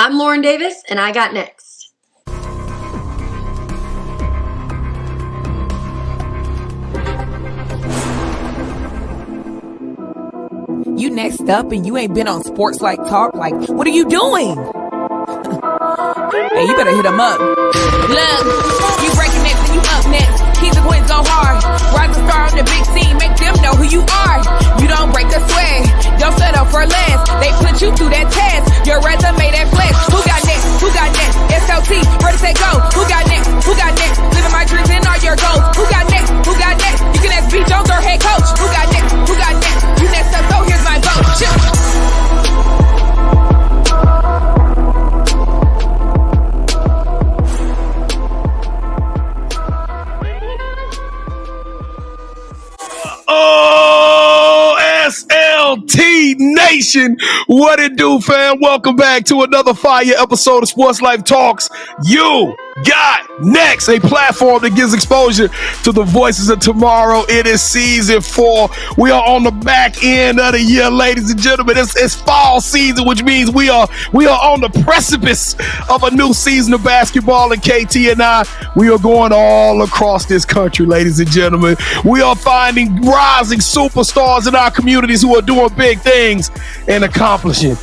I'm Lauren Davis, and I got next. You next up and you ain't been on Sports Like Talk. Like, what are you doing? Hey, you better hit them up. Look, you breaking next and you up next. Keep the wins go hard. Rise a star on the big scene. Make them know who you are. You don't break a sweat. Don't settle for less. They put you through that test. Your resume that flex. Who got next? Who got next? SLT, ready, say go. Who got next? Who got next? Living my dreams and all your goals. Who got next? Who got next? You can ask B. Jones or head coach. Who got next? Who got next? You next up, so here's my vote. Shoot. OSLT Nation, what it do, fam? Welcome back to another fire episode of Sports Life Talks. You got next, a platform that gives exposure to the voices of tomorrow. It is season 4. We are on the back end of the year, ladies and gentlemen. It's fall season, which means we are on the precipice of a new season of basketball. And KT and I, we are going all across this country, ladies and gentlemen. We are finding rising superstars in our communities who are doing big things and accomplishing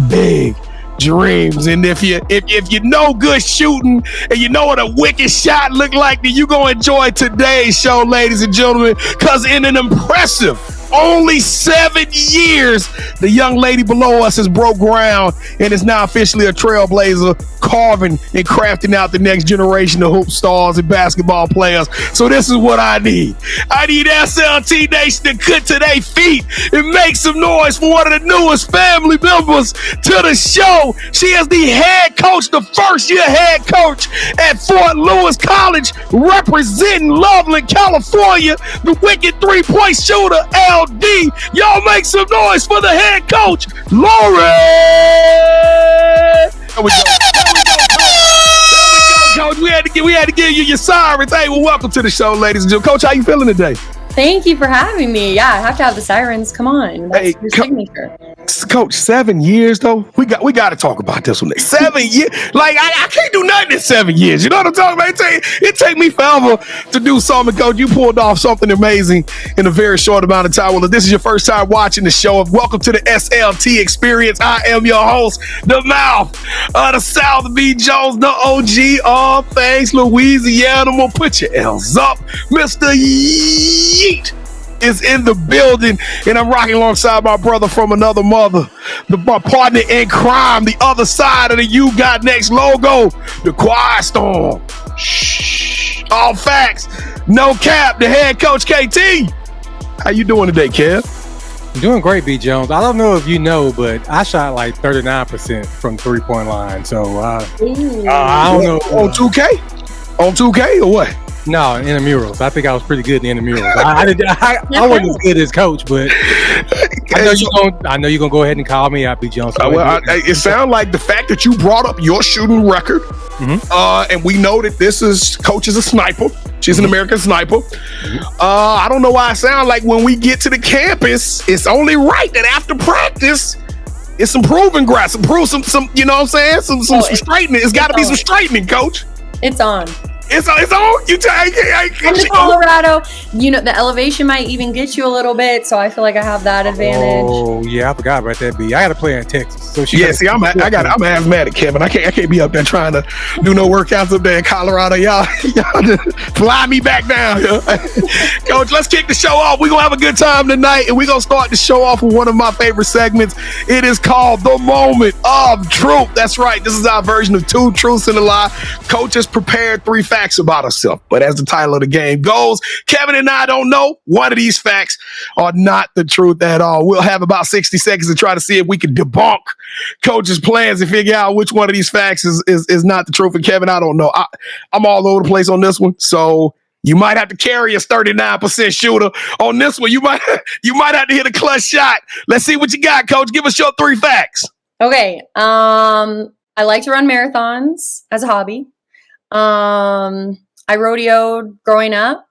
big dreams. And if you know good shooting and you know what a wicked shot look like, then you're gonna enjoy today's show, ladies and gentlemen, because in an impressive only 7 years, the young lady below us has broke ground and is now officially a trailblazer, carving and crafting out the next generation of hoop stars and basketball players. So this is what I need. I need SLT Nation to cut to their feet and make some noise for one of the newest family members to the show. She is the head coach, the first-year head coach at Fort Lewis College, representing Loveland, California, the wicked three-point shooter, LD. Y'all make some noise for the head coach, Lauren. There we go. Coach. We had to give you your sirens. Hey, well, welcome to the show, ladies and gentlemen. Coach, how you feeling today? Thank you for having me. Yeah, I have to have the sirens. Come on. That's your signature. Coach, 7 years though. We got to talk about this one. 7 years. Like I can't do nothing in 7 years. You know what I'm talking about? It take me forever to do something, Coach. You pulled off something amazing in a very short amount of time. Well, if this is your first time watching the show, welcome to the SLT Experience. I am your host, the mouth of the South, B. Jones, the OG, all things Louisiana. Well, put your L's up, Mr. Yeet is in the building, and I'm rocking alongside my brother from another mother, my partner in crime, the other side of the You Got Next logo, the Quiet Storm. Shh, all facts, no cap, the head coach, KT. How you doing today, Kev? I'm doing great, B. Jones. I don't know if you know, but I shot like 39% from three-point line, so I don't know. On 2K? On 2K or what? No, intramurals. I think I was pretty good in intramurals. I wasn't as good as coach, but I know you're gonna go ahead and call me out, B. Jones. It sounds like the fact that you brought up your shooting record, and we know that coach is a sniper. She's an American sniper. I don't know why it sounds like when we get to the campus, it's only right that after practice, it's some proving ground, some you know what I'm saying? Some straightening. It's got to be some straightening, Coach. It's on. It's on. You come to Colorado. You know the elevation might even get you a little bit, so I feel like I have that advantage. Oh yeah, I forgot about that. B. I got to play in Texas, so I'm asthmatic, Kevin. I can't be up there trying to do no workouts up there in Colorado. Y'all just fly me back down here. Coach, let's kick the show off. We're gonna have a good time tonight, and we're gonna start the show off with one of my favorite segments. It is called The Moment of Truth. That's right. This is our version of Two Truths and a Lie. Coach has prepared 3 facts about herself, but as the title of the game goes, Kevin and I don't know one of these facts are not the truth at all. We'll have about 60 seconds to try to see if we can debunk Coach's plans and figure out which one of these facts is not the truth. And Kevin, I don't know. I'm all over the place on this one, so you might have to carry a 39% shooter on this one. You might have to hit a clutch shot. Let's see what you got, Coach. Give us your 3 facts. Okay. I like to run marathons as a hobby. I rodeoed growing up,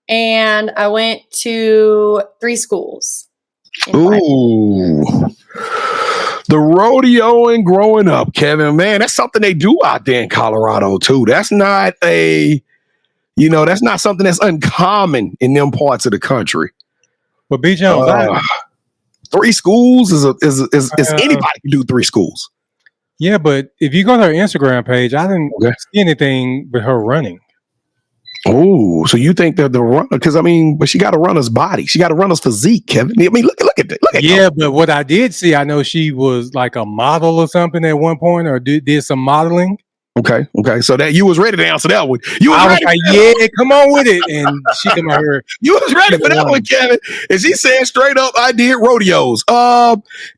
and I went to 3 schools. Ooh. The rodeo and growing up, Kevin, man, that's something they do out there in Colorado too. That's not that's not something that's uncommon in them parts of the country. But B. Jones, 3 schools is anybody can do 3 schools. Yeah, but if you go to her Instagram page, I didn't see anything but her running. Oh, so you think that the runner? Because but she got a runner's body. She got a runner's physique, Kevin. I mean, look at that. Yeah, but what I did see, I know she was like a model or something at one point, or did some modeling. Okay. So that you was ready to answer that one. I was like, yeah, come on with it. And she come out here. You was ready for that one, Kevin. And she said straight up, I did rodeos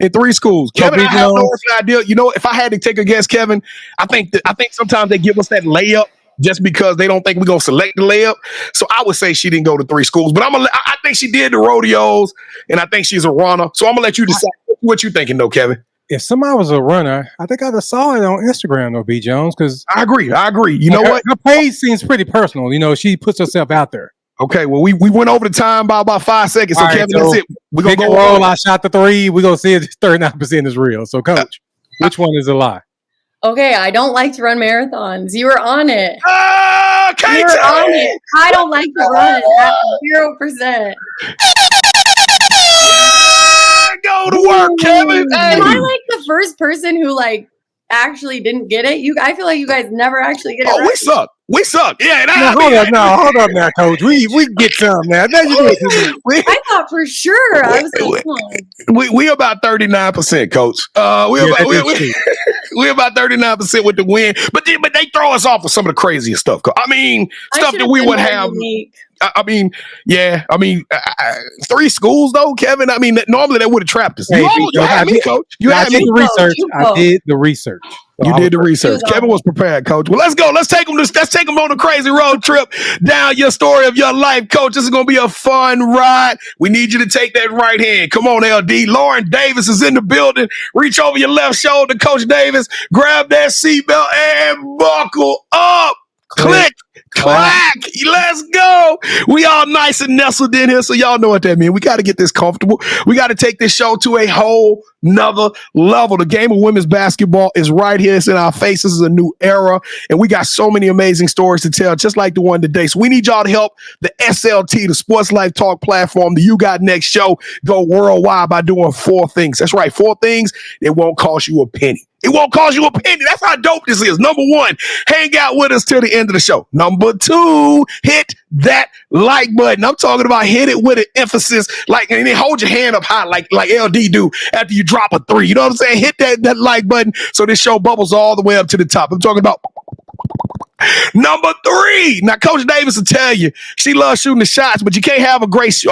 in 3 schools. Kevin, I have no idea. You know, if I had to take a guess, Kevin, I think sometimes they give us that layup just because they don't think we're gonna select the layup. So I would say she didn't go to 3 schools, but I think she did the rodeos, and I think she's a runner. So I'm gonna let you decide what you thinking, though, Kevin. If somebody was a runner, I think I'd have saw it on Instagram, though, B. Jones, because I agree. You know what? Her page seems pretty personal. You know, she puts herself out there. Okay, well, we went over the time by about 5 seconds. So, Kevin, that's it. We're gonna go roll. I shot the 3. We're gonna see if 39% is real. So, Coach, which one is a lie? Okay, I don't like to run marathons. You were on it. Okay, you were on it. I don't like to run it. That's 0%. Go to work, Kevin. Hey. Am I like the first person who actually didn't get it? I feel like you guys never actually get it. Right. We suck. Yeah. Hold up now, Coach. We get some now. I thought for sure. I was like, we about 39%, Coach. We're about 39% with the win, but they throw us off with some of the craziest stuff. Stuff that we would have. Unique. 3 schools though, Kevin. Normally they would have trapped us. You had me, Coach. I did the research. I did the research. You did the research. Kevin was prepared, Coach. Well, let's go. Let's take them on a crazy road trip down your story of your life, Coach. This is going to be a fun ride. We need you to take that right hand. Come on, LD. Lauren Davis is in the building. Reach over your left shoulder, Coach Davis. Grab that seatbelt and buckle up. Click. Clack! Let's go. We all nice and nestled in here, so y'all know what that means. We got to get this comfortable. We got to take this show to a whole nother level. The game of women's basketball is right here. It's in our faces. This is a new era, and we got so many amazing stories to tell, just like the one today. So we need y'all to help the SLT, the Sports Life Talk platform, the You Got Next show, go worldwide by doing 4 things. That's right, 4 things. It won't cost you a penny. It won't cost you a penny. That's how dope this is. Number 1, hang out with us till the end of the show. Number 2, hit that like button. I'm talking about hit it with an emphasis, and then hold your hand up high like LD do after you drop a 3. You know what I'm saying? Hit that like button so this show bubbles all the way up to the top. I'm talking about Number 3. Now, Coach Davis will tell you she loves shooting the shots, but you can't have a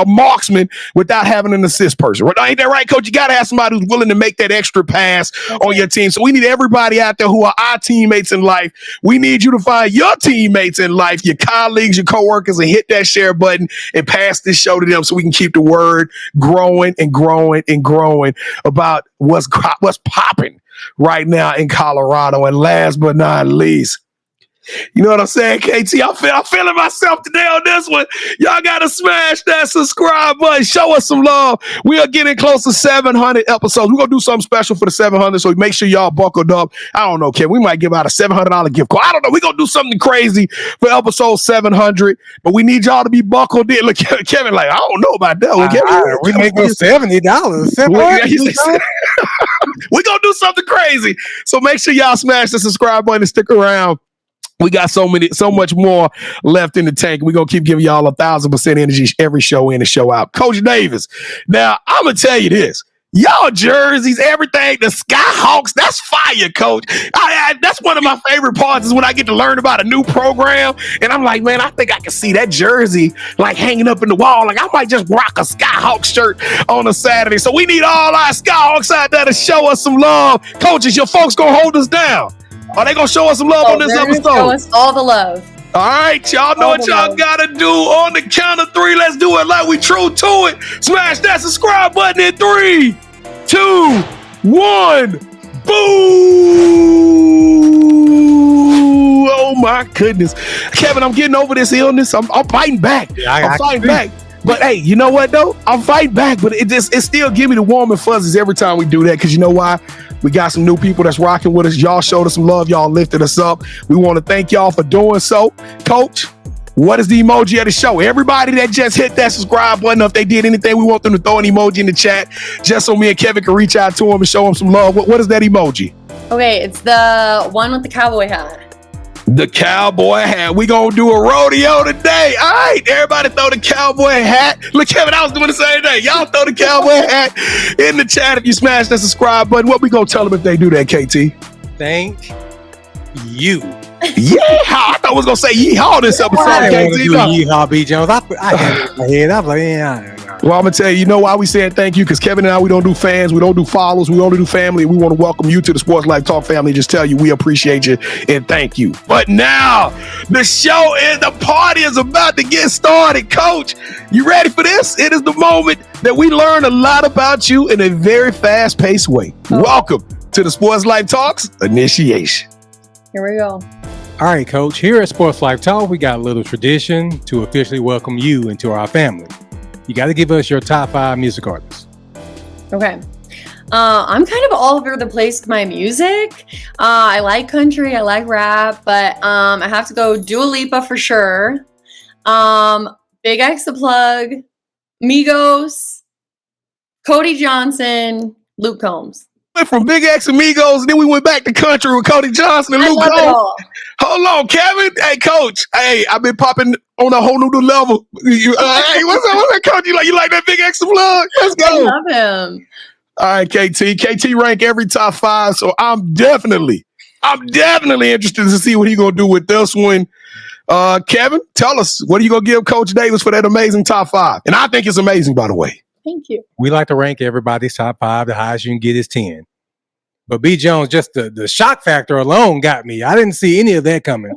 marksman without having an assist person. Ain't that right, Coach? You got to have somebody who's willing to make that extra pass on your team. So we need everybody out there who are our teammates in life. We need you to find your teammates in life, your colleagues, your coworkers, and hit that share button and pass this show to them so we can keep the word growing and growing and growing about what's popping right now in Colorado. And last but not least, you know what I'm saying, KT? I'm feeling myself today on this one. Y'all got to smash that subscribe button. Show us some love. We are getting close to 700 episodes. We're going to do something special for the 700, so make sure y'all buckled up. I don't know, Kevin. We might give out a $700 gift card. I don't know. We're going to do something crazy for episode 700, but we need y'all to be buckled in. Look, Kevin, I don't know about that one. We make those $70. We're going to do something crazy. So make sure y'all smash the subscribe button and stick around. We got so much more left in the tank. We're going to keep giving y'all 1,000% energy every show in and show out. Coach Davis, now, I'm going to tell you this. Y'all jerseys, everything, the Skyhawks, that's fire, Coach. That's one of my favorite parts is when I get to learn about a new program. And I'm like, man, I think I can see that jersey hanging up in the wall. I might just rock a Skyhawks shirt on a Saturday. So we need all our Skyhawks out there to show us some love. Coaches, your folks going to hold us down. Are they going to show us some love on this episode? Show us all the love. All right, y'all know what y'all got to do on the count of 3. Let's do it like we true to it. Smash that subscribe button in 3, 2, 1. Boo! Oh, my goodness. Kevin, I'm getting over this illness. I'm fighting back. Yeah, I'm fighting back. But hey, you know what though? I'm fighting back, but it still give me the warm and fuzzies every time we do that. Because you know why? We got some new people that's rocking with us. Y'all showed us some love. Y'all lifted us up. We want to thank y'all for doing so. Coach, what is the emoji of the show? Everybody that just hit that subscribe button, if they did anything, we want them to throw an emoji in the chat just so me and Kevin can reach out to them and show them some love. What is that emoji? Okay, it's the one with the cowboy hat. The cowboy hat. We gonna do a rodeo today. All right, everybody throw the cowboy hat. Look, Kevin, I was doing the same thing. Y'all throw the cowboy hat in the chat if you smash that subscribe button. What we gonna tell them if they do that, KT? Thank you. Yeah, I thought I was gonna say yeehaw this episode. I didn't want to KT. do yeehaw, B. Jones. I had it in my head. I was like, yeah. Well, I'm gonna tell you, you know why we saying thank you? Because Kevin and I, we don't do fans, we don't do followers, we only do family. We want to welcome you to the Sports Life Talk family. Just tell you we appreciate you and thank you. But now the show is the party is about to get started. Coach, you ready for this? It is the moment that we learn a lot about you in a very fast-paced way. Welcome to the Sports Life Talks initiation. Here we go. All right, Coach. Here at Sports Life Talk, we got a little tradition to officially welcome you into our family. You got to give us your top 5 music artists. Okay. I'm kind of all over the place with my music. I like country, I like rap, but I have to go Dua Lipa for sure. Big X the Plug, Migos, Cody Johnson, Luke Combs. Went from Big X Amigos, and then we went back to country with Cody Johnson and I Luke love it Combs. all. Hold on, Kevin. Hey, Coach. Hey, I've been popping on a whole new level. Hey, what's that, Coach? You like that Big X Plug? Let's I go. love him. All right, KT. KT rank every top 5, so I'm definitely interested to see what he's gonna do with this one. Kevin, tell us, what are you gonna give Coach Davis for that amazing top 5? And I think it's amazing, by the way. Thank you. We like to rank everybody's top 5. The highest you can get is 10. But B. Jones, just the shock factor alone got me. I didn't see any of that coming.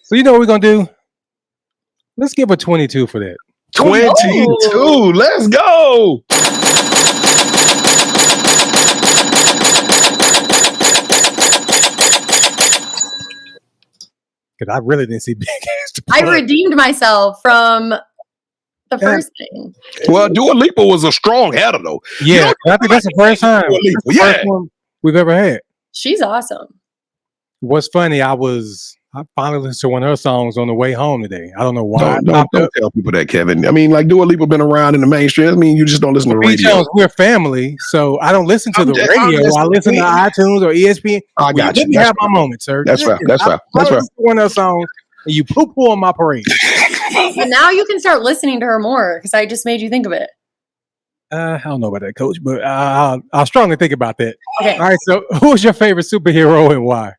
So you know what we're going to do? Let's give a 22 for that. 22. Let's go. Because I really didn't see Big X. I redeemed myself from the first thing. Well, Dua Lipa was a strong header, though. Yeah, I think that's the first time. Dua Lipa. That's the first one we've ever had. She's awesome. What's funny, I finally listened to one of her songs on the way home today. I don't know why. Don't tell people that, Kevin. I mean, like Dua Lipa been around in the mainstream. I mean, you just don't listen to the radio. Jones, we're family, so I don't listen to the radio. I listen to iTunes or ESPN. I got you. Let me have my moment, sir. That's right. That's right. That's right. One of those songs, and you poo-poo on my parade. But now you can start listening to her more because I just made you think of it. I don't know about that, Coach, but I'll strongly think about that. Okay. All right, so who's your favorite superhero and why?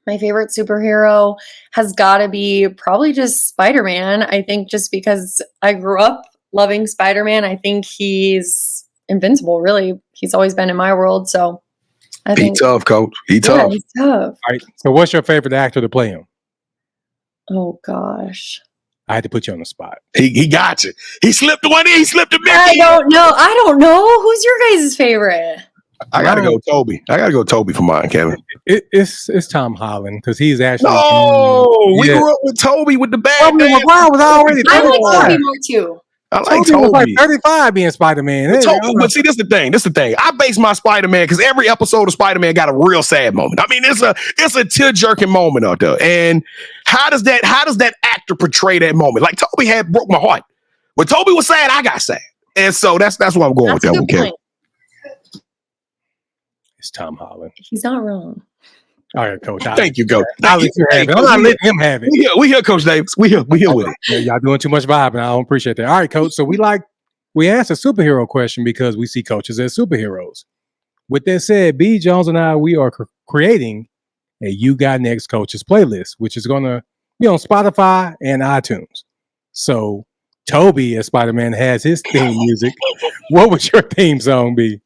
My favorite superhero has got to be probably just Spider-Man. I think just because I grew up loving Spider-Man, I think he's invincible, really. He's always been in my world, so I think... He's tough, Coach. He's yeah, tough. he's tough. All right, so what's your favorite actor to play him? Oh, gosh. I had to put you on the spot. He got you. He slipped one in. He slipped a Mickey. I don't know. Who's your guys' favorite? I gotta go Toby. I gotta go Toby for mine, Kevin. It's Tom Holland because he's actually. No, we grew up with Toby with the bad. Toby Maguire was already. I like Toby more too. I like Toby. Was like Toby. 35 being Spider-Man. But see, this is the thing. I base my Spider-Man because every episode of Spider-Man got a real sad moment. I mean, it's a tear-jerking moment out there. And how does that actor portray that moment? Like Toby had broke my heart. When Toby was sad, I got sad. And so that's what I'm going with that one, Kevin. It's Tom Holland. He's not wrong. All right, Coach. Thank you, Coach. I'll let you have it. I'm not letting him have it. We here, Coach Davis. We here with it. Yeah, y'all doing too much vibe, and I don't appreciate that. All right, Coach. So we asked a superhero question because we see coaches as superheroes. With that said, B. Jones and I, we are creating a You Got Next Coaches playlist, which is going to be on Spotify and iTunes. So Toby as Spider-Man has his theme music. What would your theme song be?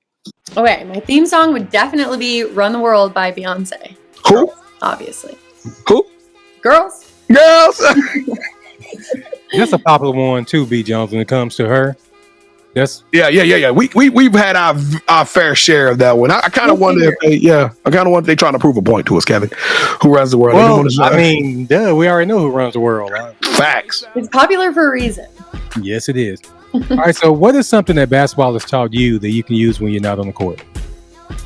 Okay, my theme song would definitely be Run the World by Beyonce. Who? Obviously. Who? Girls. Girls. That's a popular one too, B. Jones, when it comes to her. That's yeah. We've had our fair share of that one. I kind of wonder if they trying to prove a point to us, Kevin. Who runs the world? Well, I mean, we already know who runs the world. Right? Facts. It's popular for a reason. Yes, it is. All right, so what is something that basketball has taught you that you can use when you're not on the court?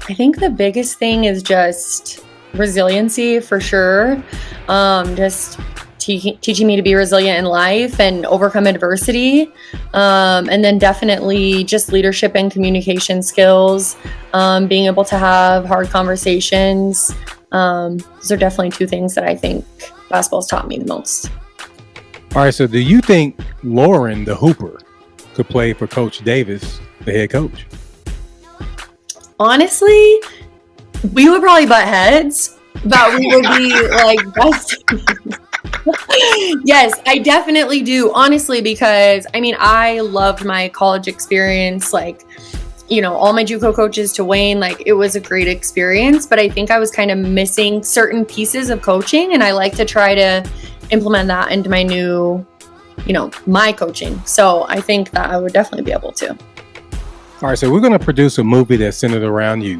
I think the biggest thing is just resiliency for sure. Just teaching me to be resilient in life and overcome adversity. And then definitely just leadership and communication skills, being able to have hard conversations. Those are definitely two things that I think basketball's taught me the most. All right, so do you think Lauren, the hooper, could play for Coach Davis, the head coach? Honestly, we would probably butt heads, but we would be like best. Yes, I definitely do. Honestly, because I mean, I loved my college experience. Like, you know, all my JUCO coaches to Wayne, like it was a great experience, but I think I was kind of missing certain pieces of coaching, and I like to try to implement that into my new, you know, my coaching. So I think that I would definitely be able to. All right, so we're going to produce a movie that's centered around you.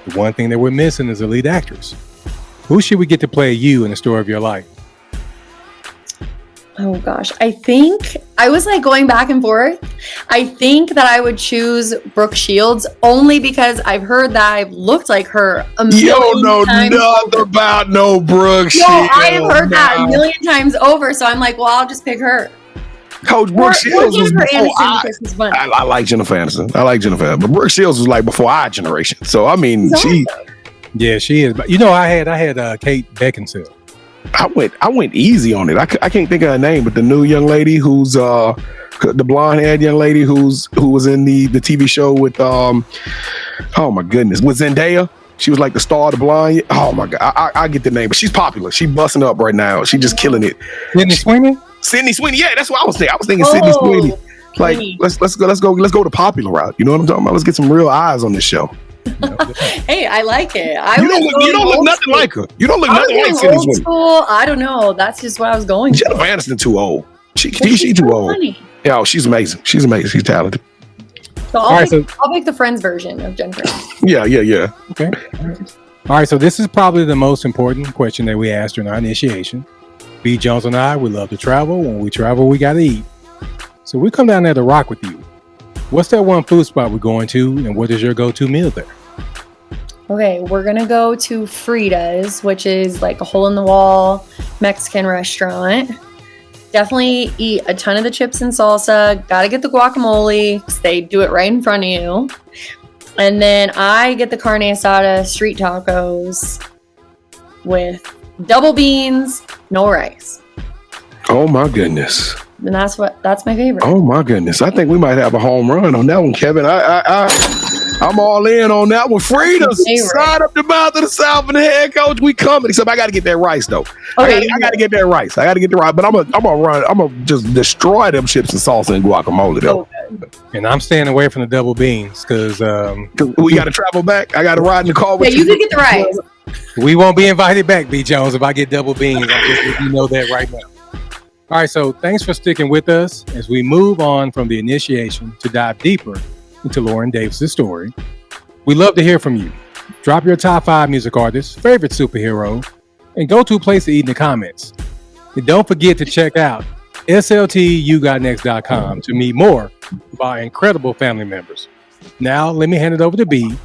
The one thing that we're missing is a lead actress. Who should we get to play you in the story of your life? Oh gosh, I think I was like going back and forth. I think that I would choose Brooke Shields only because I've heard that I've looked like her a million You don't know times nothing over. about no Brooke No, Shields. I've heard that a million times over, so I'm like, well, I'll just pick her. Coach Brooke Shields was Jennifer before Aniston because she's funny. I like Jennifer Aniston. I like Jennifer, but Brooke Shields was like before our generation. So I mean, Yeah, she is. But you know, I had Kate Beckinsale. I went easy on it. I can't think of her name, but the new young lady who's the blonde haired young lady who was in the TV show with oh my goodness, with Zendaya. She was like the star of the blonde. Oh my god, I get the name, but she's popular. She's busting up right now. She just killing it. Sydney Sweeney. Yeah, that's what I was thinking. I was thinking Sydney Sweeney. Like let's go the popular route. You know what I'm talking about? Let's get some real eyes on this show. Hey, I like it. You don't look nothing like her. You don't look nothing like Sydney Sweeney. I don't know. That's just what I was going for. Jennifer Aniston too old. She too old. Funny. Yeah, she's amazing. She's amazing. She's talented. So I'll pick the Friends version of Jennifer. Yeah. Okay. All right, so this is probably the most important question that we asked during our initiation. B. Jones and I, we love to travel. When we travel, we got to eat. So we come down there to rock with you. What's that one food spot we're going to, and what is your go-to meal there? Okay, we're going to go to Frida's, which is like a hole-in-the-wall Mexican restaurant. Definitely eat a ton of the chips and salsa. Got to get the guacamole because they do it right in front of you. And then I get the carne asada street tacos with double beans, no rice. Oh my goodness. And that's my favorite. Oh my goodness. I think we might have a home run on that one, Kevin. I'm all in on that one. Frida's side up the mouth of the South and the head coach. We coming. Except I got to get that rice though. Okay, I got to get that rice. I got to get the rice. But I'm gonna just destroy them chips and salsa and guacamole though. And I'm staying away from the double beans because we got to travel back. I got to ride in the car with you. Yeah, you can get the rice. We won't be invited back, B. Jones, if I get double beans. I'm just letting you know that right now. All right, so thanks for sticking with us as we move on from the initiation to dive deeper into Lauren Davis' story. We'd love to hear from you. Drop your top 5 music artists, favorite superhero, and go-to place to eat in the comments. And don't forget to check out sltugotnext.com to meet more of our incredible family members. Now, let me hand it over to B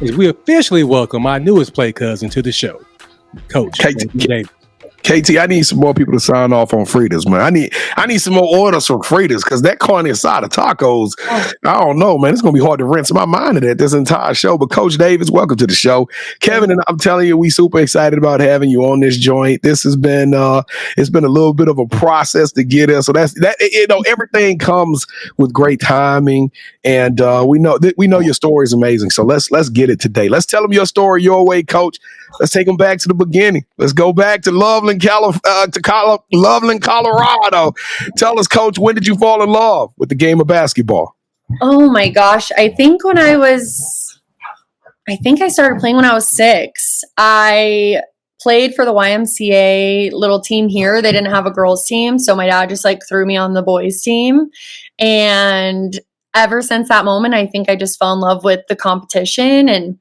as we officially welcome our newest play cousin to the show, Coach Davis. KT, I need some more people to sign off on Frida's, man. I need some more orders from Frida's because that carne asada tacos, I don't know, man. It's gonna be hard to rinse my mind of that this entire show. But Coach Davis, welcome to the show. Kevin and I'm telling you, we super excited about having you on this joint. This has been it's been a little bit of a process to get us. So that's everything comes with great timing, and we know your story is amazing. So let's get it today. Let's tell them your story your way, Coach. Let's take them back to the beginning. Let's go back to Loveland, Colorado. Tell us, Coach, when did you fall in love with the game of basketball? Oh my gosh. I think I started playing when I was 6. I played for the YMCA little team here. They didn't have a girls team. So my dad just threw me on the boys team. And ever since that moment, I think I just fell in love with the competition and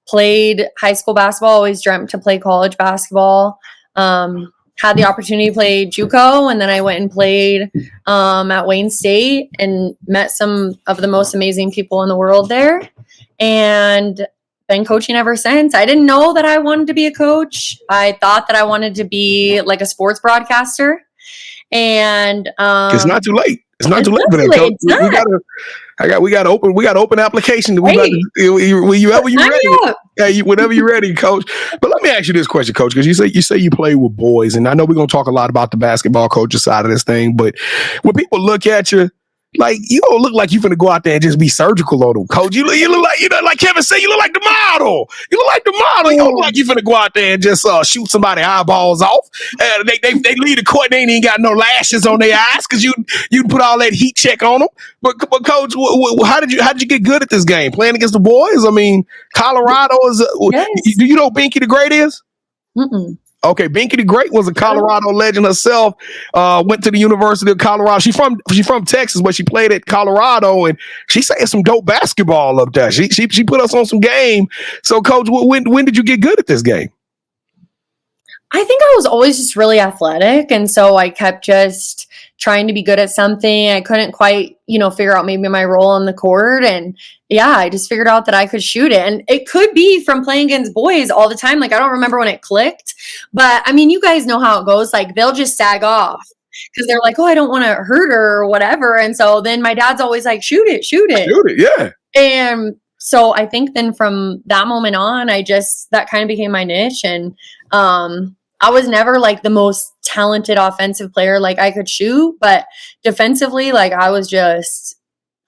played high school basketball, always dreamt to play college basketball. Had the opportunity to play JUCO, and then I went and played at Wayne State and met some of the most amazing people in the world there. And been coaching ever since. I didn't know that I wanted to be a coach. I thought that I wanted to be like a sports broadcaster. And It's not too late. It's not too late for not that, too Coach. late. We got open application. Hey, Whenever you sign ready. me up. Whenever you're ready, Coach. But let me ask you this question, Coach, because you say you play with boys, and I know we're gonna talk a lot about the basketball coaches side of this thing. But when people look at you, like, you don't look like you're gonna go out there and just be surgical on them, Coach. You look like, like Kevin said, you look like the model. You look like the model. You don't look like you're gonna go out there and just shoot somebody eyeballs off. They leave the court. They ain't even got no lashes on their eyes because you put all that heat check on them. But Coach, how did you get good at this game playing against the boys? I mean, Colorado is. Yes. Do you know who Binky the Great is? Mm-mm. Okay, Binky the Great was a Colorado legend herself. Went to the University of Colorado. She from Texas, but she played at Colorado, and she saying some dope basketball up there. She put us on some game. So, Coach, when did you get good at this game? I think I was always just really athletic, and so I kept just trying to be good at something. I couldn't quite, figure out maybe my role on the court, and I just figured out that I could shoot it. And it could be from playing against boys all the time. Like, I don't remember when it clicked, but I mean, you guys know how it goes. Like, they'll just sag off because they're like, oh, I don't want to hurt her or whatever. And so then my dad's always like, shoot it. Yeah. And so I think then from that moment on, that kind of became my niche. And, I was never like the most talented offensive player. Like, I could shoot, but defensively, like, I was just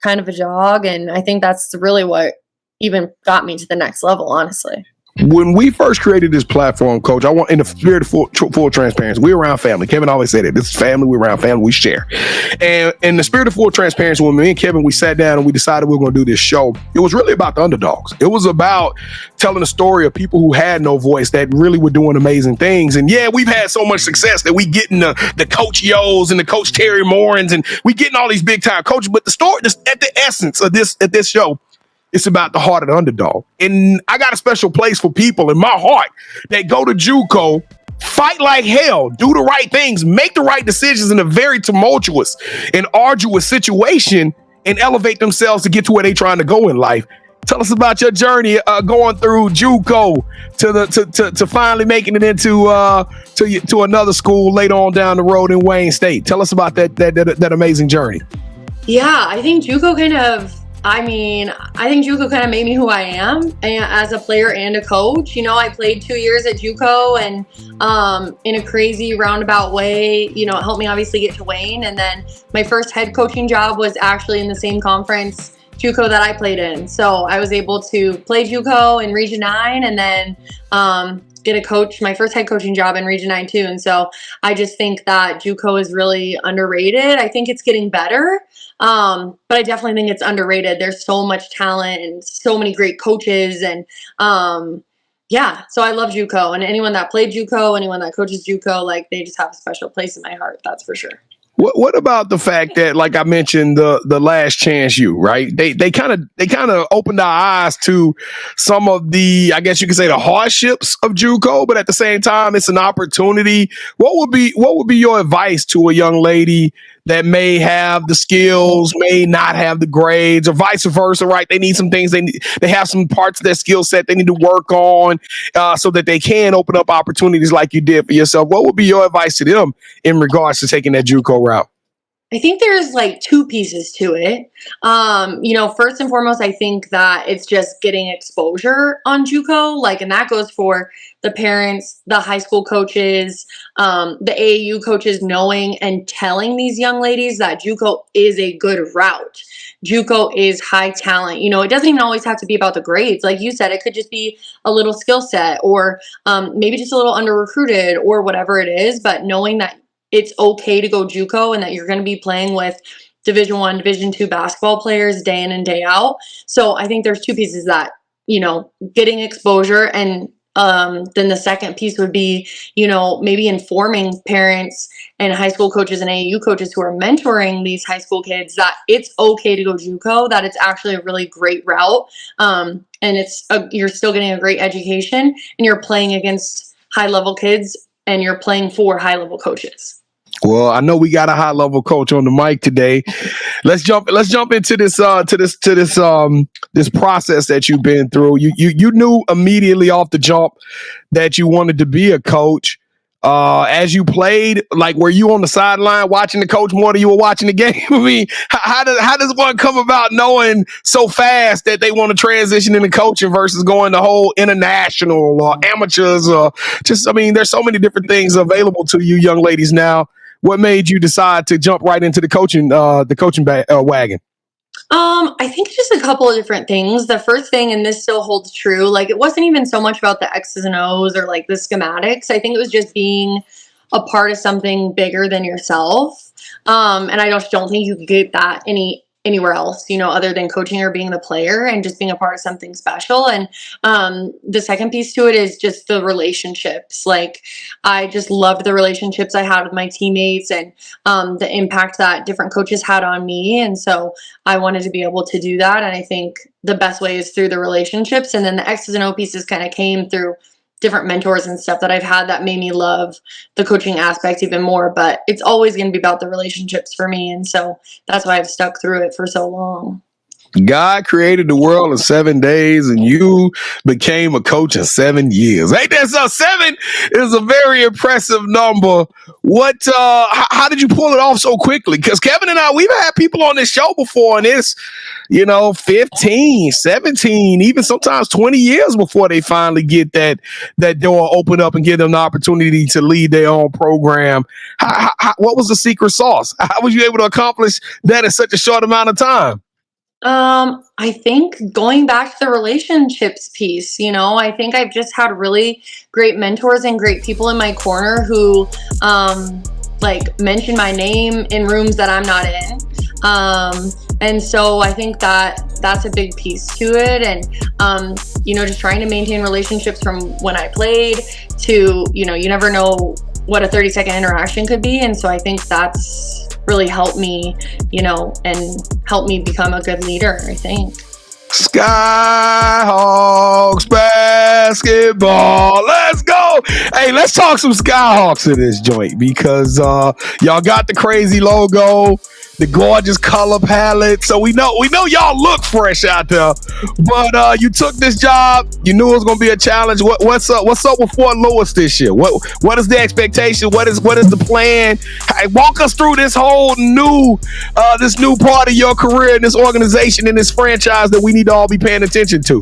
kind of a jog. And I think that's really what even got me to the next level, honestly. When we first created this platform, Coach, I want, in the spirit of full transparency, we're around family. Kevin always said it. This is family. We're around family. We share. And in the spirit of full transparency, when me and Kevin, we sat down and we decided we were going to do this show, it was really about the underdogs. It was about telling the story of people who had no voice that really were doing amazing things. And yeah, we've had so much success that we getting the Coach Yo's and the Coach Terry Morans, and we getting all these big time coaches. But the story, at the essence of this show, it's about the heart of the underdog. And I got a special place for people in my heart that go to JUCO, fight like hell, do the right things, make the right decisions in a very tumultuous and arduous situation, and elevate themselves to get to where they're trying to go in life. Tell us about your journey going through JUCO to finally making it into to another school later on down the road in Wayne State. Tell us about that amazing journey. Yeah, I think JUCO kind of made me who I am as a player and a coach. I played 2 years at JUCO, and in a crazy roundabout way, it helped me obviously get to Wayne. And then my first head coaching job was actually in the same conference, JUCO, that I played in. So I was able to play JUCO in Region 9 and then get my first head coaching job in Region 9 too. And so I just think that JUCO is really underrated. I think it's getting better. But I definitely think it's underrated. There's so much talent and so many great coaches. And so I love JUCO, and anyone that played JUCO, anyone that coaches JUCO, like, they just have a special place in my heart. That's for sure. What about the fact that, like I mentioned, the Last Chance U, right? They kind of opened our eyes to some of the, I guess you could say, the hardships of JUCO, but at the same time, it's an opportunity. What would be your advice to a young lady that may have the skills, may not have the grades, or vice versa, right? They need some things. They have some parts of their skill set they need to work on so that they can open up opportunities like you did for yourself. What would be your advice to them in regards to taking that JUCO route? I think there's like two pieces to it. First and foremost, I think that it's just getting exposure on JUCO, and that goes for the parents, the high school coaches, the AAU coaches, knowing and telling these young ladies that JUCO is a good route. JUCO is high talent. It doesn't even always have to be about the grades. Like you said, it could just be a little skill set, or maybe just a little under recruited, or whatever it is. But knowing that it's okay to go JUCO and that you're going to be playing with Division I, Division II basketball players day in and day out. So I think there's two pieces that, getting exposure, and then the second piece would be, maybe informing parents and high school coaches and AAU coaches who are mentoring these high school kids that it's okay to go JUCO, that it's actually a really great route. And you're still getting a great education, and you're playing against high level kids, and you're playing for high level coaches. Well, I know we got a high level coach on the mic today. Let's jump into this this process that you've been through. You knew immediately off the jump that you wanted to be a coach. As you played, like, were you on the sideline watching the coach more than you were watching the game? I mean, how does one come about knowing so fast that they want to transition into coaching versus going the whole international or amateurs or just, I mean, there's so many different things available to you young ladies now. What made you decide to jump right into the coaching wagon? I think just a couple of different things. The first thing, and this still holds true, like it wasn't even so much about the X's and O's or like the schematics. I think it was just being a part of something bigger than yourself. And I just don't think you could get that anywhere else, you know, other than coaching or being the player and just being a part of something special. And the second piece to it is just the relationships. Like, I just loved the relationships I had with my teammates and the impact that different coaches had on me. And so I wanted to be able to do that. And I think the best way is through the relationships. And then the X's and O pieces kind of came through different mentors and stuff that I've had that made me love the coaching aspect even more. But it's always going to be about the relationships for me. And so that's why I've stuck through it for so long. God created the world in 7 days, and you became a coach in 7 years. Ain't that so? 7 is a very impressive number. What? How did you pull it off so quickly? Because Kevin and I, we've had people on this show before, and it's, 15, 17, even sometimes 20 years before they finally get that door open up and give them the opportunity to lead their own program. What was the secret sauce? How was you able to accomplish that in such a short amount of time? I think going back to the relationships piece, I think I've just had really great mentors and great people in my corner who, mention my name in rooms that I'm not in. And so I think that's a big piece to it. And, just trying to maintain relationships from when I played to, you never know what a 30-second interaction could be. And so I think that's really helped me, and helped me become a good leader, I think. Skyhawks basketball. Let's go. Hey, let's talk some Skyhawks in this joint because y'all got the crazy logo, the gorgeous color palette. So we know y'all look fresh out there. But you took this job. You knew it was gonna be a challenge. What's up? What's up with Fort Lewis this year? What is the expectation? What is the plan? Hey, walk us through this whole new part of your career in this organization, in this franchise that we need to all be paying attention to.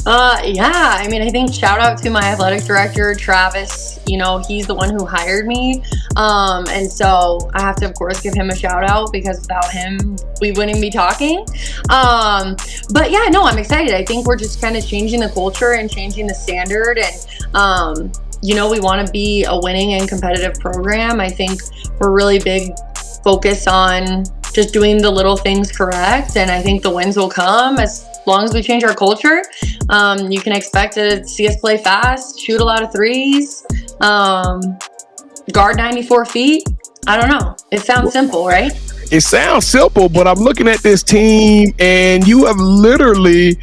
I think shout out to my athletic director, Travis. He's the one who hired me. And so I have to, of course, give him a shout out because without him, we wouldn't be talking. I'm excited. I think we're just kind of changing the culture and changing the standard. And, we want to be a winning and competitive program. I think we're really big focus on just doing the little things correct. And I think the wins will come as long as we change our culture. You can expect to see us play fast, shoot a lot of threes, guard 94 feet. I don't know. It sounds simple, right? It sounds simple, but I'm looking at this team and you have literally,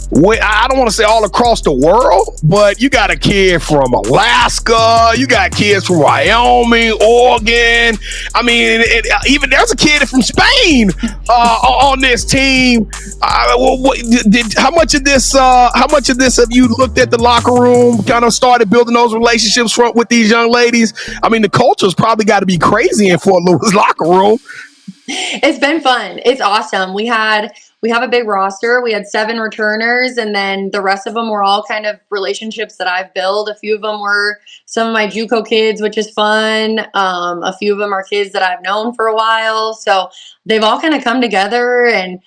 I don't want to say all across the world, but you got a kid from Alaska, you got kids from Wyoming, Oregon. I mean, even there's a kid from Spain on this team. How much of this have you looked at the locker room, kind of started building those relationships with these young ladies? I mean, the culture's probably got to be crazy in Fort Lewis locker room. It's been fun. It's awesome. We have a big roster. We had 7 returners, and then the rest of them were all kind of relationships that I've built. A few of them were some of my JUCO kids, which is fun. A few of them are kids that I've known for a while. So they've all kind of come together, and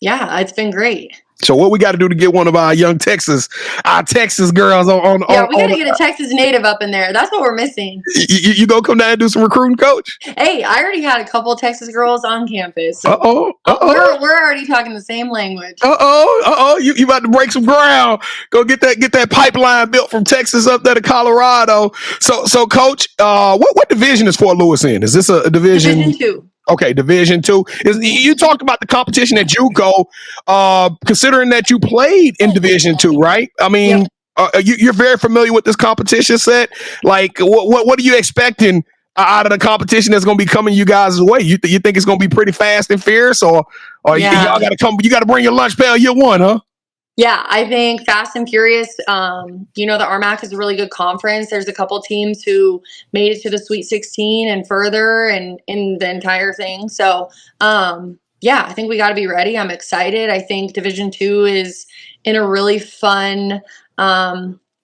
it's been great. So what we got to do to get one of our young Texas girls on? Yeah, we got to get a Texas native up in there. That's what we're missing. You gonna come down and do some recruiting, coach? Hey, I already had a couple of Texas girls on campus. So we're already talking the same language. You about to break some ground. Go get that pipeline built from Texas up there to Colorado. So coach, what division is Fort Lewis in? Is this a division? Division 2. Okay, Division 2. You talked about the competition at JUCO, considering that you played in Division 2, right? I mean, you're very familiar with this competition set. Like, what are you expecting out of the competition that's going to be coming you guys' way? You think it's going to be pretty fast and fierce, or y'all got to come? You got to bring your lunch pail year one, huh? Yeah, I think Fast and Furious, the RMAC is a really good conference. There's a couple teams who made it to the Sweet 16 and further and in the entire thing. So, I think we got to be ready. I'm excited. I think Division II is in a really fun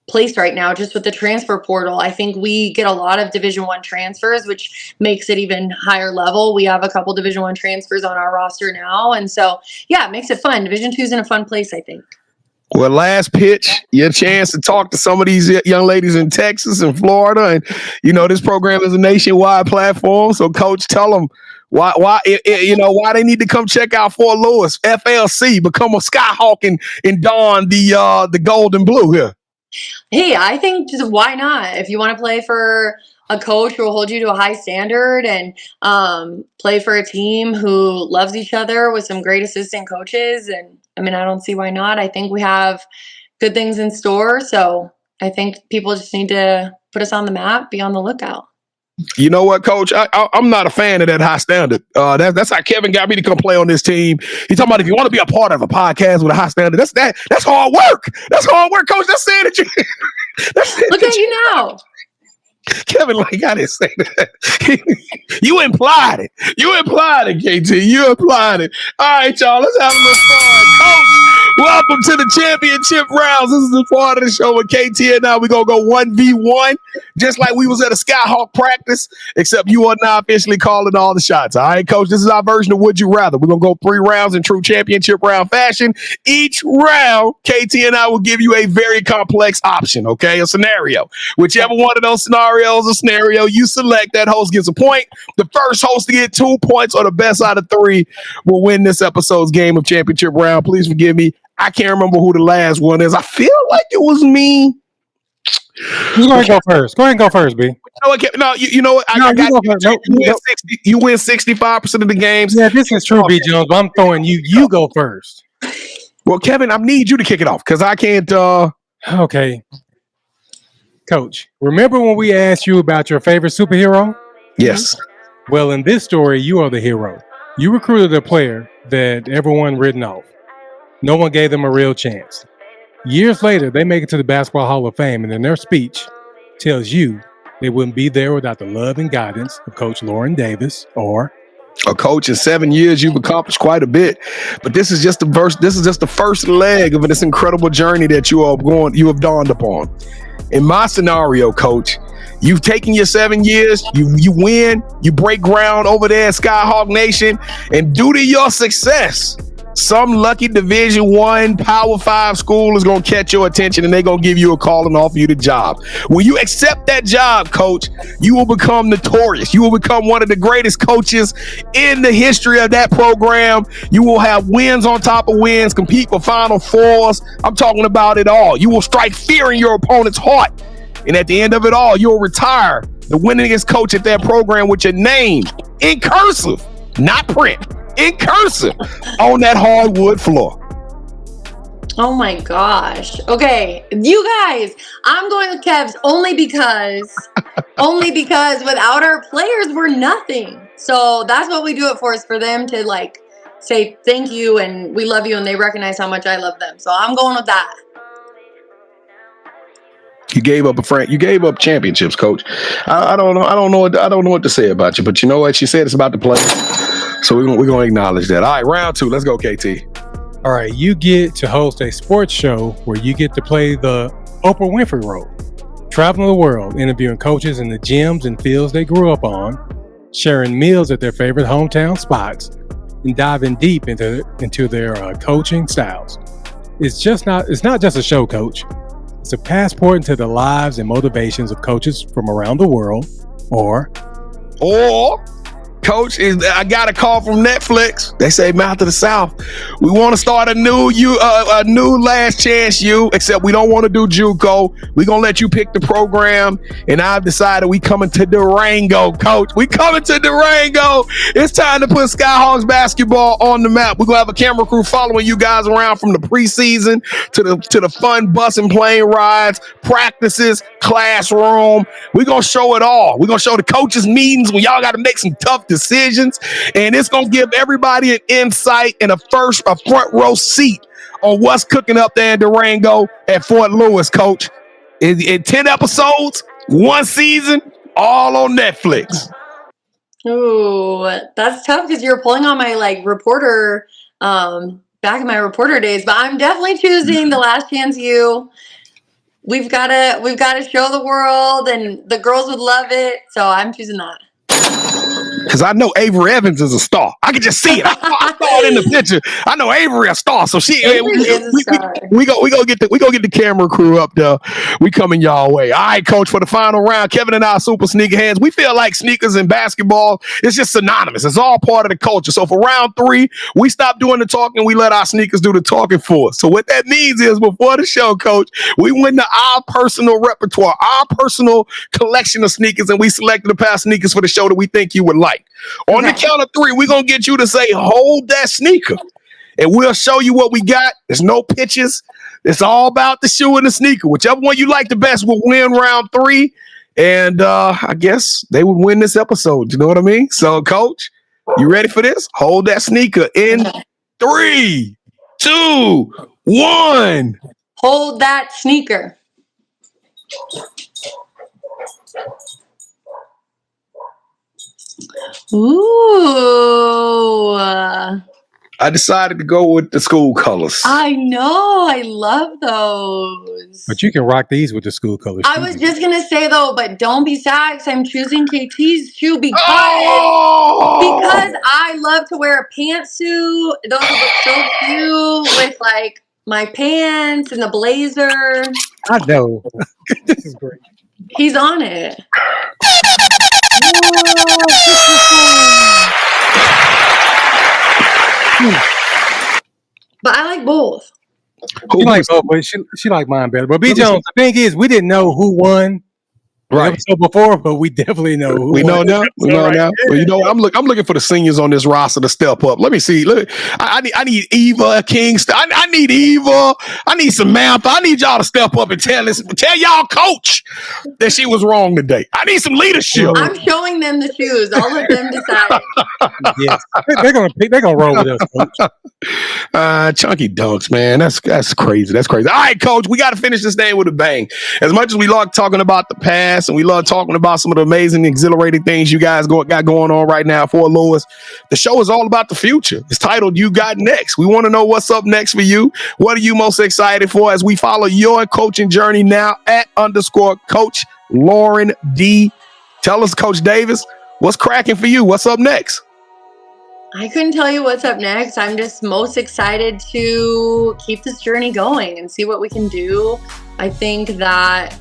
place right now, just with the transfer portal. I think we get a lot of Division I transfers, which makes it even higher level. We have a couple Division I transfers on our roster now. And so, it makes it fun. Division II is in a fun place, I think. Well, last pitch, your chance to talk to some of these young ladies in Texas and Florida. And, this program is a nationwide platform. So, Coach, tell them why they need to come check out Fort Lewis, FLC, become a Skyhawk and don the gold and blue here. Hey, I think just why not? If you want to play for a coach who will hold you to a high standard and play for a team who loves each other with some great assistant coaches, and I don't see why not. I think we have good things in store, so I think people just need to put us on the map, be on the lookout. You know what, Coach? I'm not a fan of that high standard. That's how Kevin got me to come play on this team. He's talking about if you want to be a part of a podcast with a high standard, that's hard work. That's hard work, Coach. That's saying that you. Look at you now. Kevin, I didn't say that. You implied it. KT. You implied it. All right, y'all. Let's have a little fun. Coach, welcome to the championship rounds. This is the part of the show with KT and now we're going to go 1v1, just like we was at a Skyhawk practice, except you are now officially calling all the shots. All right, Coach, this is our version of Would You Rather. We're going to go 3 rounds in true championship round fashion. Each round, KT and I will give you a very complex option, okay, a scenario. Whichever one of those scenarios a scenario you select, that host gets a point. The first host to get 2 points or the best out of 3 will win this episode's game of championship round. Please forgive me. I can't remember who the last one is. I feel like it was me. You go ahead and go first. Go ahead and go first, B. You know what? I got you win 65% of the games. Yeah, this is true, B. Jones, but I'm throwing you. You go first. Well, Kevin, I need you to kick it off because I can't. Okay. Coach, remember when we asked you about your favorite superhero? Yes. Well, in this story, you are the hero. You recruited a player that everyone written off. No one gave them a real chance. Years later, they make it to the Basketball Hall of Fame, and in their speech tells you they wouldn't be there without the love and guidance of Coach Lauren Davis or a coach in 7 years. You've accomplished quite a bit, but this is just the first leg of this incredible journey that you have dawned upon. In my scenario, Coach, you've taken your 7 years, you win, you break ground over there at Skyhawk Nation, and due to your success, some lucky Division I Power 5 school is going to catch your attention and they're going to give you a call and offer you the job. When you accept that job, Coach, you will become notorious. You will become one of the greatest coaches in the history of that program. You will have wins on top of wins, compete for Final Fours. I'm talking about it all. You will strike fear in your opponent's heart. And at the end of it all, you'll retire the winningest coach at that program with your name in cursive, not print, in cursive on that hardwood floor. Oh my gosh. Okay, you guys, I'm going with Kev's only because without our players, we're nothing. So that's what we do it for, is for them to say thank you and we love you and they recognize how much I love them. So I'm going with that. You gave up a friend. You gave up championships, Coach. I don't know what to say about you, but you know what? She said it's about the players. So we're going to acknowledge that. All right, round 2. Let's go, KT. All right, you get to host a sports show where you get to play the Oprah Winfrey role, traveling the world, interviewing coaches in the gyms and fields they grew up on, sharing meals at their favorite hometown spots, and diving deep into their coaching styles. It's not just a show, Coach. It's a passport into the lives and motivations of coaches from around the world, or Coach, I got a call from Netflix. They say, Mouth of the South, we want to start a new Last Chance U, except we don't want to do JUCO. We're going to let you pick the program. And I've decided we coming to Durango, Coach. We coming to Durango. It's time to put Skyhawks basketball on the map. We're going to have a camera crew following you guys around from the preseason to the fun bus and plane rides, practices, classroom. We're going to show it all. We're going to show the coaches meetings when y'all got to make some tough decisions, and it's gonna give everybody an insight and a front row seat on what's cooking up there in Durango at Fort Lewis, Coach. In 10 episodes, one season, all on Netflix. Ooh, that's tough because you're pulling on my reporter back in my reporter days, but I'm definitely choosing The Last Chance U. We've gotta show the world, and the girls would love it, so I'm choosing that. Because I know Avery Evans is a star. I can just see it. I saw it in the picture. I know Avery a star. So we go get the camera crew up there. We coming y'all way. All right, Coach. For the final round, Kevin and I are super sneakerheads. We feel like sneakers and basketball, it's just synonymous. It's all part of the culture. So for round 3, we stop doing the talking. We let our sneakers do the talking for us. So what that means is before the show, Coach, we went to our personal repertoire, our personal collection of sneakers, and we selected a pair of sneakers for the show that we think you would like. On the count of 3, we're going to get you to say, hold that sneaker. And we'll show you what we got. There's no pitches. It's all about the shoe and the sneaker. Whichever one you like the best will win round 3. And I guess they would win this episode. You know what I mean? So, Coach, you ready for this? Hold that sneaker in 3, 2, 1. Hold that sneaker. Ooh. I decided to go with the school colors. I know. I love those. But you can rock these with the school colors. I was just going to say, though, but don't be sad because I'm choosing KT's shoe because I love to wear a pantsuit. Those would look so cute with, my pants and the blazer. I know. This is great. He's on it. But I like both. She like both, but she like mine better. But B. Jones, the thing is, we didn't know who won the episode before, but we definitely know who we won. know now. We know now. Well, you know what? I'm looking for the seniors on this roster to step up. Let me see. Look, I need Eva Kingston. I need Eva. I need Samantha. I need y'all to step up and tell y'all coach that she was wrong today. I need some leadership. I'm showing them the shoes. I'll let them decide. Yes, they're gonna roll with us, Coach. Chunky dunks, man. That's crazy. That's crazy. All right, Coach. We got to finish this thing with a bang. As much as we love talking about the past and we love talking about some of the amazing, exhilarating things you guys got going on right now for Lewis, the show is all about the future. It's titled "You Got Next." We want to know what's up next for you. What are you most excited for as we follow your coaching journey now at _Coach Lauren D. Tell us, Coach Davis, what's cracking for you? What's up next? I couldn't tell you what's up next. I'm just most excited to keep this journey going and see what we can do. I think that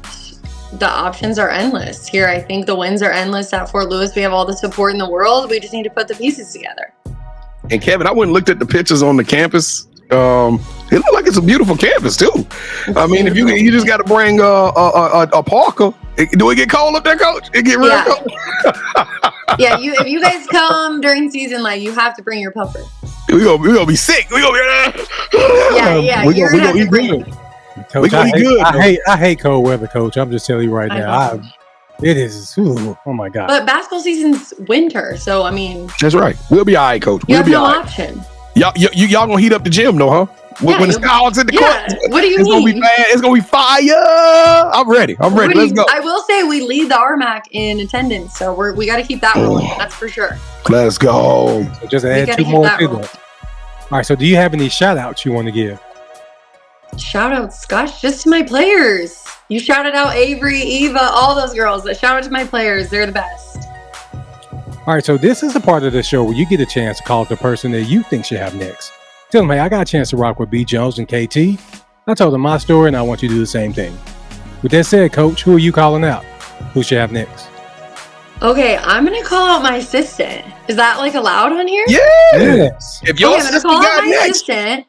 the options are endless here. I think the wins are endless at Fort Lewis. We have all the support in the world. We just need to put the pieces together. And Kevin, I went and looked at the pictures on the campus. It looked like it's a beautiful campus too. I mean, if you just got to bring a parka. Do it get cold up there, Coach? It get real cold. Yeah, if you guys come during season, you have to bring your puffer. We gonna be sick. We gonna be yeah. We gonna eat good. Coach, we gonna eat good. I hate cold weather, Coach. I'm just telling you right now. It is. Oh my God. But basketball season's winter, so I mean. That's right. We'll be all right, Coach. You We'll have be no all right. option. Y'all gonna heat up the gym, though, huh? When the Skyhawks in the court, what do you it's mean? Gonna be bad. It's gonna be fire. I'm ready. Let's go. I will say we lead the RMAC in attendance, so we got to keep that rolling. That's for sure. Let's go. So just add 2 more to that. All right. So, do you have any shout outs you want to give? Shout outs, gosh, just to my players. You shouted out Avery, Eva, all those girls. Shout out to my players. They're the best. All right. So, this is a part of the show where you get a chance to call the person that you think should have next. Tell them, hey, I got a chance to rock with B. Jones and KT. I told them my story, and I want you to do the same thing. With that said, Coach, who are you calling out? Who should have next? Okay, I'm gonna call out my assistant. Is that like allowed on here? Yeah. Yes. If your Okay, I'm gonna assistant call out got my next, assistant,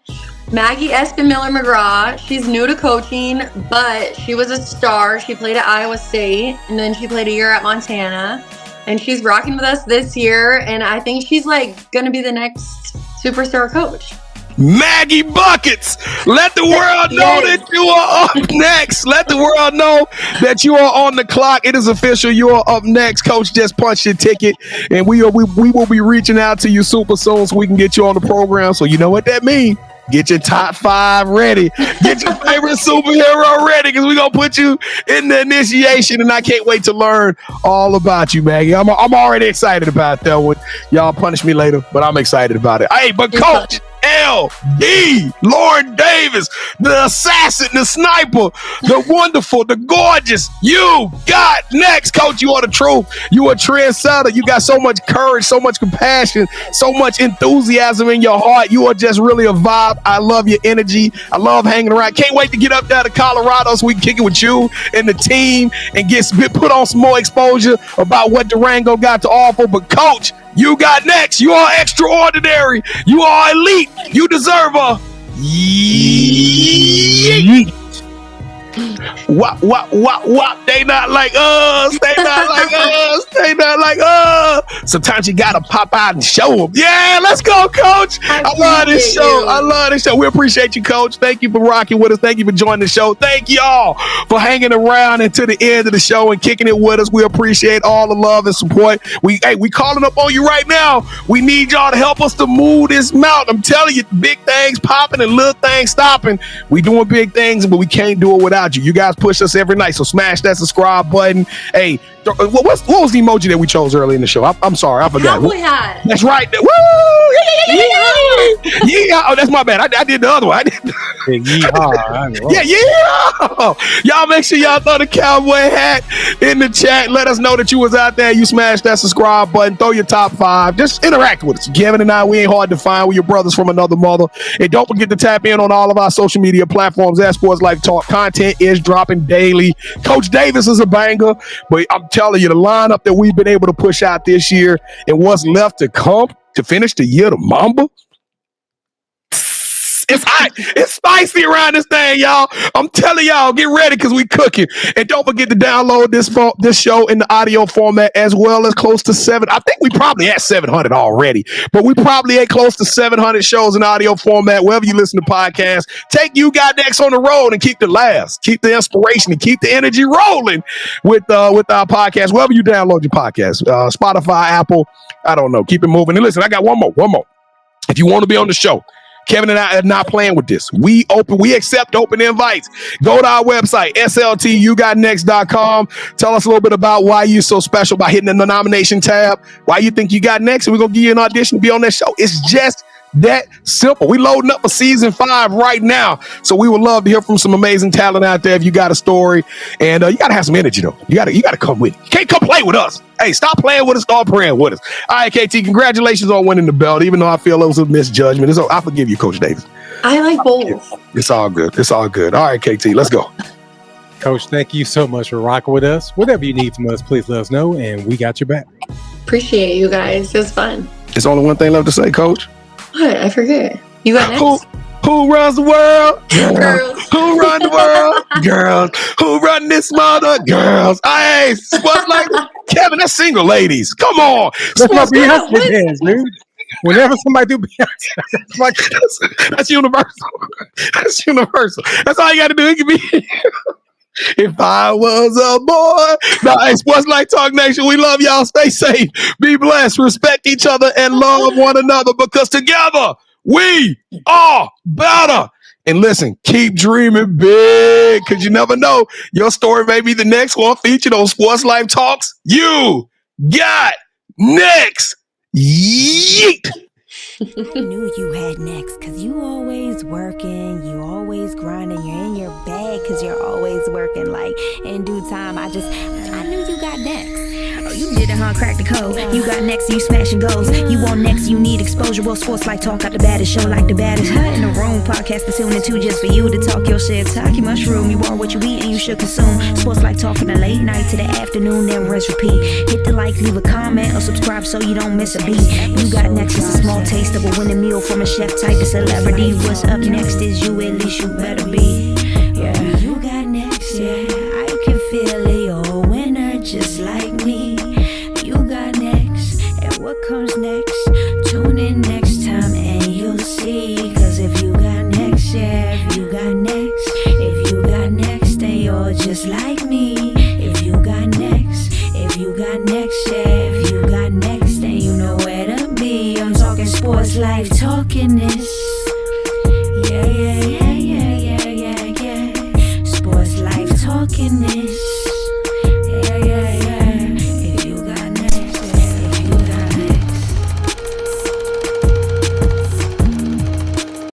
Maggie Espen Miller McGraw. She's new to coaching, but she was a star. She played at Iowa State, and then she played a year at Montana. And she's rocking with us this year, and I think she's like gonna be the next superstar coach. Maggie Buckets, let the world know Yes. that you are up next. Let the world know that you are on the clock. It is official. You are up next. Coach just punched your ticket, and we will be reaching out to you super soon so we can get you on the program. So you know what that means. Get your top 5 ready. Get your favorite superhero ready, because we're going to put you in the initiation, and I can't wait to learn all about you, Maggie. I'm already excited about that one. Y'all punish me later, but I'm excited about it. Hey, but Coach L.D. Lauren Davis, the assassin, the sniper, the wonderful, the gorgeous, you got next. Coach, you are the truth. You are a trendsetter. You got so much courage, so much compassion, so much enthusiasm in your heart. You are just really a vibe. I love your energy. I love hanging around. Can't wait to get up there to Colorado so we can kick it with you and the team and get put on some more exposure about what Durango got to offer. But Coach, you got next. You are extraordinary. You are elite. You deserve a yeet. Wop. They not like us. They not like us. They not like us. Sometimes you gotta pop out and show them. Yeah, let's go, Coach. I love this show. I love this show. We appreciate you, Coach. Thank you for rocking with us. Thank you for joining the show. Thank y'all for hanging around until the end of the show and kicking it with us. We appreciate all the love and support. We calling up on you right now. We need y'all to help us to move this mountain. I'm telling you, big things popping and little things stopping. We doing big things, but we can't do it without you. You guys push us every night, so smash that subscribe button. Hey, what was the emoji that we chose early in the show? I'm sorry, I forgot. Cowboy hat. That's right. Woo! Yeah. Oh, that's my bad. I did the other one. Yeah. Y'all make sure y'all throw the cowboy hat in the chat. Let us know that you was out there. You smashed that subscribe button. Throw your top 5. Just interact with us. Kevin and I, we ain't hard to find. We're your brothers from another mother. And don't forget to tap in on all of our social media platforms at Sports Life Talk. Content is dropping daily. Coach Davis is a banger, but I'm telling you, the lineup that we've been able to push out this year and what's left to come to finish the year, the Mamba. It's hot. It's spicy around this thing, y'all. I'm telling y'all, get ready because we cooking. And don't forget to download this show in the audio format as well as close to 7. I think we probably at 700 already, but we probably at close to 700 shows in audio format wherever you listen to podcasts. Take You Got Next on the road and keep the laughs, keep the inspiration, and keep the energy rolling with our podcast, wherever you download your podcast, Spotify, Apple, I don't know. Keep it moving. And listen, I got one more. If you want to be on the show, Kevin and I are not playing with this. We accept open invites. Go to our website, sltugotnext.com. Tell us a little bit about why you're so special by hitting the nomination tab, why you think you got next, and we're going to give you an audition to be on that show. It's just that simple. We loading up for season 5 right now. So we would love to hear from some amazing talent out there if you got a story. And you got to have some energy, though. You got to come with it. You can't come play with us. Hey, stop playing with us. Start praying with us. All right, KT, congratulations on winning the belt, even though I feel it was a misjudgment. I forgive you, Coach Davis. I like both. It's all good. It's all good. All right, KT, let's go. Coach, thank you so much for rocking with us. Whatever you need from us, please let us know, and we got your back. Appreciate you guys. It was fun. There's only one thing left to say, Coach. What? I forget. You got next? Who runs the world? Girls. Who run the world? Girls. Who run this mother? Girls. Hey, what's like Kevin? That's single ladies. Come on. That's what Beyonce is, dude. Whenever somebody do Beyonce, that's universal. That's universal. That's all you got to do. It can be. If I was a boy. No, hey, Sports Life Talk Nation, we love y'all. Stay safe. Be blessed. Respect each other and love one another, because together we are better. And listen, keep dreaming big, because you never know. Your story may be the next one featured on Sports Life Talks. You got next. Yeet. I knew you had next, because you always working, you always grinding, you're in your bag because you're always working. Like, in due time, I knew you you got next? Oh, you did it, huh? Crack the code. You got next, you smashing goals. You want next, you need exposure. Well, sports like talk got the baddest show, like the baddest hut in the room. Podcast to tune into just for you to talk your shit. Talk your mushroom. You are what you eat and you should consume. Sports like talk from the late night to the afternoon, then rest repeat. Hit the like, leave a comment, or subscribe so you don't miss a beat. You got next is a small taste of a winning meal from a chef type of celebrity. What's up next is you, at least you better be.